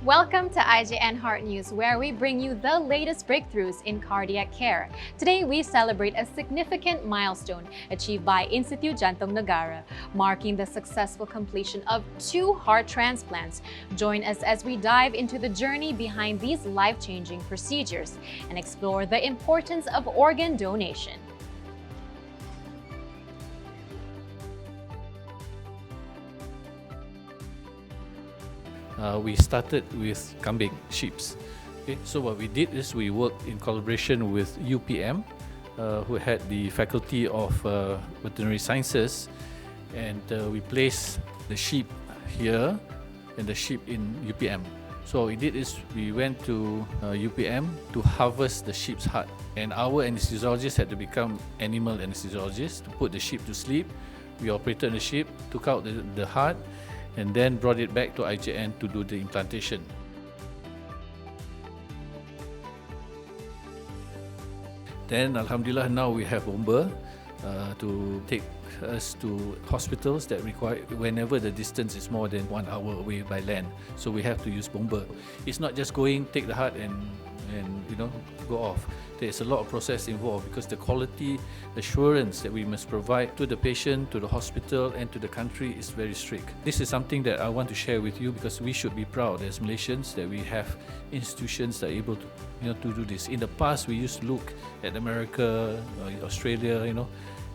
Welcome to IJN Heart News, where we bring you the latest breakthroughs in cardiac care. Today, we celebrate a significant milestone achieved by Institut Jantung Negara, marking the successful completion of 2 heart transplants. Join us as we dive into the journey behind these life-changing procedures and explore the importance of organ donation. We started with kambing, sheep. Okay, so what we did is we worked in collaboration with UPM, who had the Faculty of Veterinary Sciences, and we placed the sheep here and the sheep in UPM. So what we did is we went to UPM to harvest the sheep's heart, and our anesthesiologist had to become animal anesthesiologist to put the sheep to sleep. We operated on the sheep, took out the heart, and then brought it back to IJN to do the implantation. Then Alhamdulillah, now we have bomber to take us to hospitals that require, whenever the distance is more than 1 hour away by land. So we have to use bomber. It's not just going, take the heart and go off. There's a lot of process involved because the quality assurance that we must provide to the patient, to the hospital, and to the country is very strict. This is something that I want to share with you because we should be proud as Malaysians that we have institutions that are able to do this. In the past, we used to look at America, Australia,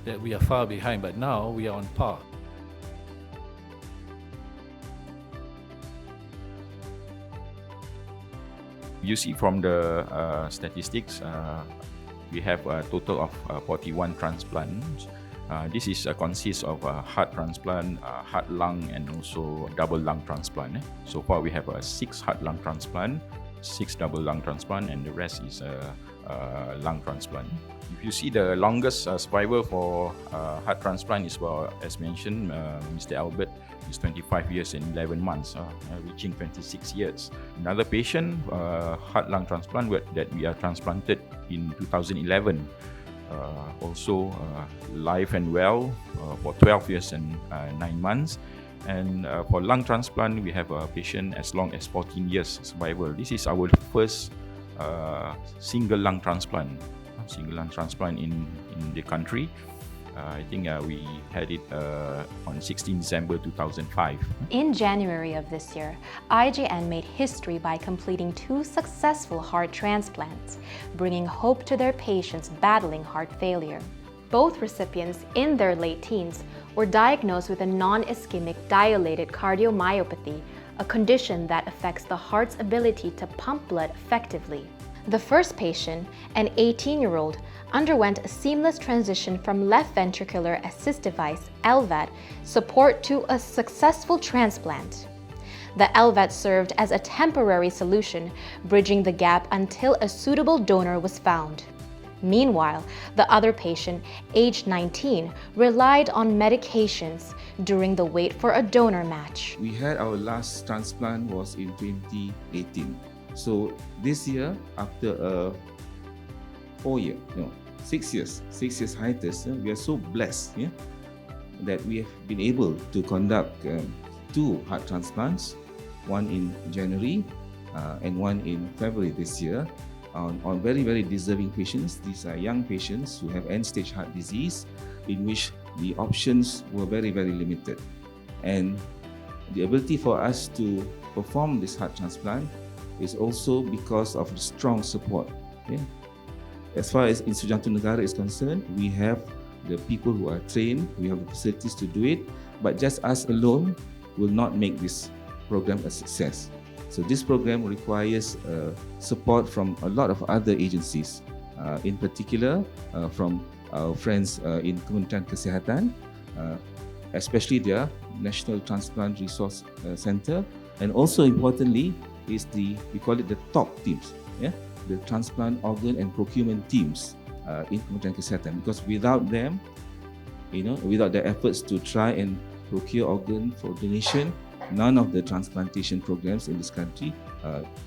that we are far behind, but now we are on par. You see from the statistics, we have a total of 41 transplants. This consists of heart transplant, heart lung, and also double lung transplant. So far, we have 6 heart lung transplant, 6 double lung transplant, and the rest is lung transplant. If you see the longest survival for heart transplant is, as mentioned, Mr. Albert is 25 years and 11 months, reaching 26 years. Another patient, heart lung transplant that we are transplanted in 2011, also live and well for 12 years and 9 months. And for lung transplant, we have a patient as long as 14 years survival. This is our first single lung transplant in the country. I think we had it on 16 December 2005. In January of this year, IJN made history by completing 2 successful heart transplants, bringing hope to their patients battling heart failure. Both recipients in their late teens were diagnosed with a non-ischemic dilated cardiomyopathy, a condition that affects the heart's ability to pump blood effectively. The first patient, an 18-year-old, underwent a seamless transition from left ventricular assist device, LVAD, support to a successful transplant. The LVAD served as a temporary solution, bridging the gap until a suitable donor was found. Meanwhile, the other patient, aged 19, relied on medications during the wait for a donor match. We had our last transplant was in 2018. So this year, after 6 years hiatus, we are so blessed that we have been able to conduct 2 heart transplants, one in January and one in February this year, on very, very deserving patients. These are young patients who have end-stage heart disease, in which the options were very, very limited. And the ability for us to perform this heart transplant is also because of the strong support. As far as Institut Jantung Negara is concerned, we have the people who are trained, we have the facilities to do it, but just us alone will not make this program a success. So this program requires support from a lot of other agencies, in particular from our friends in Kementerian Kesihatan, especially their National Transplant Resource Center, and also importantly is we call it the TOP teams, the transplant organ and procurement teams in Kementerian Kesihatan, because without them, without their efforts to try and procure organ for donation, none of the transplantation programs in this country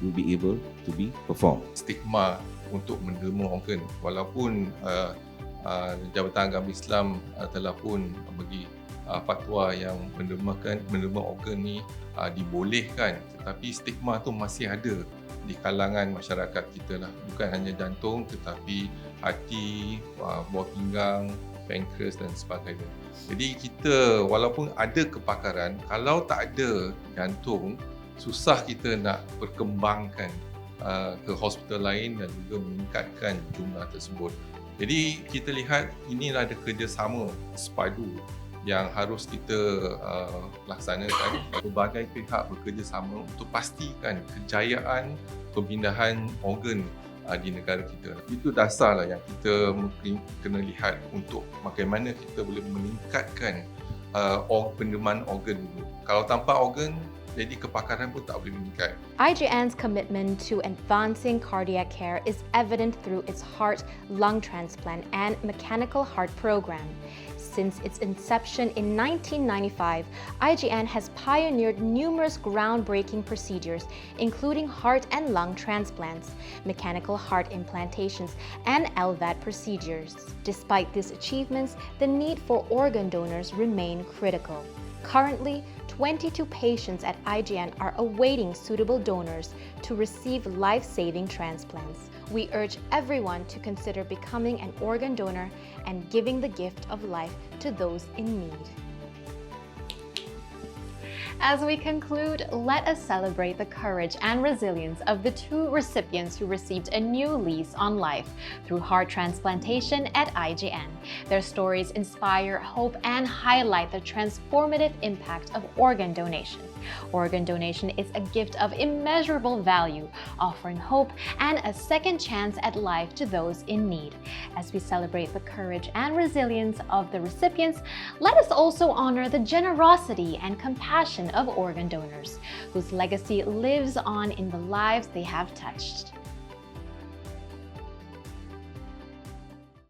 will be able to be performed. Stigma untuk menerima organ, walaupun Jabatan Agama Islam telah pun bagi fatwa yang menerima organ ni dibolehkan, tetapi stigma tu masih ada di kalangan masyarakat kita lah. Bukan hanya jantung tetapi hati, buah pinggang, pankreas dan sebagainya. Jadi kita walaupun ada kepakaran, kalau tak ada jantung, susah kita nak perkembangkan ke hospital lain dan juga meningkatkan jumlah tersebut. Jadi kita lihat inilah ada kerjasama sepadu yang harus kita laksanakan. Berbagai pihak bekerjasama untuk pastikan kejayaan pemindahan organ di negara kita. Itu dasarlah yang kita mungkin kena lihat untuk bagaimana kita boleh meningkatkan penerimaan organ dulu. Kalau tanpa organ, jadi kepakaran pun tak boleh meningkat. IJN's commitment to advancing cardiac care is evident through its heart, lung transplant, and mechanical heart program. Since its inception in 1995, IJN has pioneered numerous groundbreaking procedures, including heart and lung transplants, mechanical heart implantations, and LVAD procedures. Despite these achievements, the need for organ donors remain critical. Currently, 22 patients at IJN are awaiting suitable donors to receive life-saving transplants. We urge everyone to consider becoming an organ donor and giving the gift of life to those in need. As we conclude, let us celebrate the courage and resilience of the 2 recipients who received a new lease on life through heart transplantation at IJN. Their stories inspire hope and highlight the transformative impact of organ donation. Organ donation is a gift of immeasurable value, offering hope and a second chance at life to those in need. As we celebrate the courage and resilience of the recipients, let us also honor the generosity and compassion of organ donors, whose legacy lives on in the lives they have touched.